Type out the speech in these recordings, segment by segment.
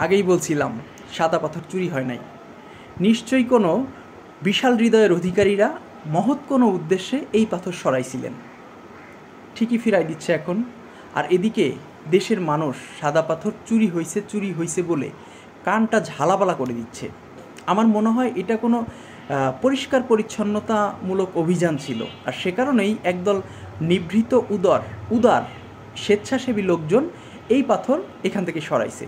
আগেই বলছিলাম সাদা পাথর চুরি হয় নাই। নিশ্চয়ই কোনো বিশাল হৃদয়ের অধিকারীরা মহৎ কোনো উদ্দেশ্যে এই পাথর সরাইছিলেন, ঠিকই ফিরাই দিচ্ছে এখন। আর এদিকে দেশের মানুষ সাদা পাথর চুরি হয়েছে বলে কানটা ঝালাপালা করে দিচ্ছে। আমার মনে হয় এটা কোনো পরিষ্কার পরিচ্ছন্নতামূলক অভিযান ছিল, আর সে কারণেই একদল নিভৃত উদার স্বেচ্ছাসেবী লোকজন এই পাথর এখান থেকে সরাইছে।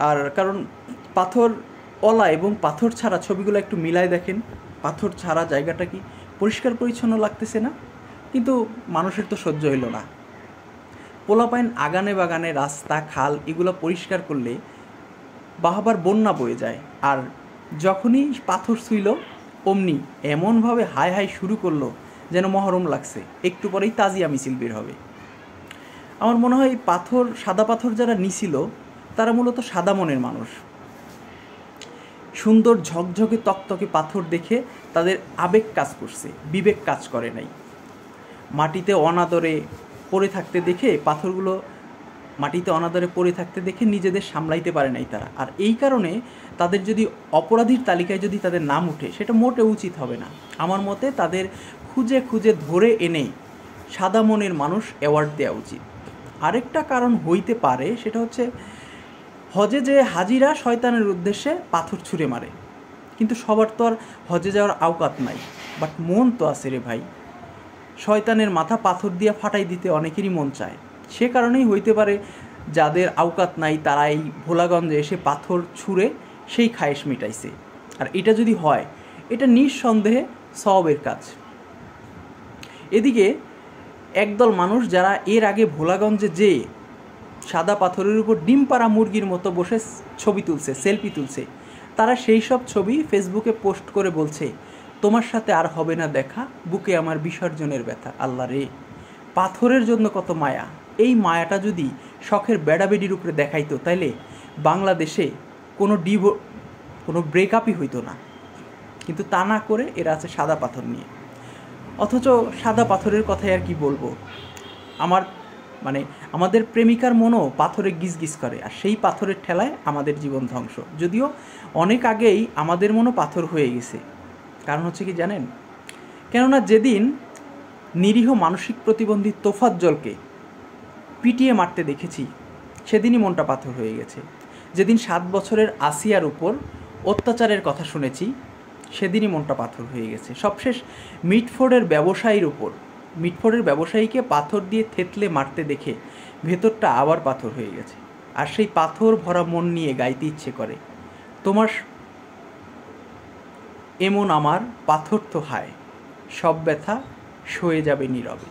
আর কারণ পাথর ওলা এবং পাথর ছাড়া ছবিগুলো একটু মিলায় দেখেন, পাথর ছাড়া জায়গাটা কি পরিষ্কার পরিচ্ছন্ন লাগতেছে না? কিন্তু মানুষের তো সহ্য হইল না। পোলাপাইন আগানে বাগানে রাস্তা খাল এগুলো পরিষ্কার করলে বাহাবার বন্যা বয়ে যায়, আর যখনই পাথর ছুঁইল অমনি এমনভাবে হাই হাই শুরু করলো যেন মহরম লাগছে, একটু পরেই তাজিয়া মিছিল বের হবে। আমার মনে হয় সাদা পাথর যারা নিছিল তারা মূলত সাদা মনের মানুষ। সুন্দর ঝকঝকে তকতকে পাথর দেখে তাদের আবেগ কাজ করছে, বিবেক কাজ করে নাই। মাটিতে অনাদরে পড়ে থাকতে দেখে নিজেদের সামলাইতে পারে নাই তারা। আর এই কারণে তাদের যদি অপরাধীর তালিকায় যদি তাদের নাম উঠে, সেটা মোটেও উচিত হবে না। আমার মতে তাদের খুঁজে খুঁজে ধরে এনে সাদা মনের মানুষ অ্যাওয়ার্ড দেওয়া উচিত। আরেকটা কারণ হইতে পারে, সেটা হচ্ছে হজে যে হাজিরা শয়তানের উদ্দেশ্যে পাথর ছুঁড়ে মারে, কিন্তু সবার তো আর হজে যাওয়ার আওকাত নাই, বাট মন তো আছে রে ভাই। শয়তানের মাথা পাথর দিয়ে ফাটাই দিতে অনেকেরই মন চায়। সে কারণেই হইতে পারে যাদের আওকাত নাই তারা এই ভোলাগঞ্জে এসে পাথর ছুঁড়ে সেই খায়েশ মিটাইছে। আর এটা যদি হয়, এটা নিঃসন্দেহে সওয়াবের কাজ। এদিকে একদল মানুষ যারা এর আগে ভোলাগঞ্জে যেয়ে সাদা পাথরের উপর ডিম পাড়া মুরগির মতো বসে ছবি তুলছে, সেলফি তুলছে, তারা সেই সব ছবি ফেসবুকে পোস্ট করে বলছে, তোমার সাথে আর হবে না দেখা, বুকে আমার বিসর্জনের ব্যথা। আল্লাহ রে, পাথরের জন্য কত মায়া! এই মায়াটা যদি শখের বেড়াবেডির উপরে দেখাইতো, তাইলে বাংলাদেশে কোনো ব্রেকআপই হইতো না। কিন্তু তা না করে এরা আছে সাদা পাথর নিয়ে। অথচ সাদা পাথরের কথাই আর কি বলবো, আমাদের প্রেমিকার মনও পাথরে গিজগিজ করে, আর সেই পাথরের ঠেলায় আমাদের জীবন ধ্বংস। যদিও অনেক আগেই আমাদের মনও পাথর হয়ে গেছে। কারণ হচ্ছে কি জানেন? কেননা যেদিন নিরীহ মানসিক প্রতিবন্ধী তোফাজ্জলকে পিটিয়ে মারতে দেখেছি, সেদিনই মনটা পাথর হয়ে গেছে। যেদিন 7 বছরের আসিয়ার উপর অত্যাচারের কথা শুনেছি, সেদিনই মনটা পাথর হয়ে গেছে। সবশেষ মিটফোর্ডের ব্যবসায়ীকে পাথর দিয়ে থেতলে মারতে দেখে ভেতরটা আবার পাথর হয়ে গেছে। আর সেই পাথর ভরা মন নিয়ে গাইতে ইচ্ছে করে, তোমার এমন আমার পাথর তো হায়, সব ব্যথা সয়ে যাবে নীরবে।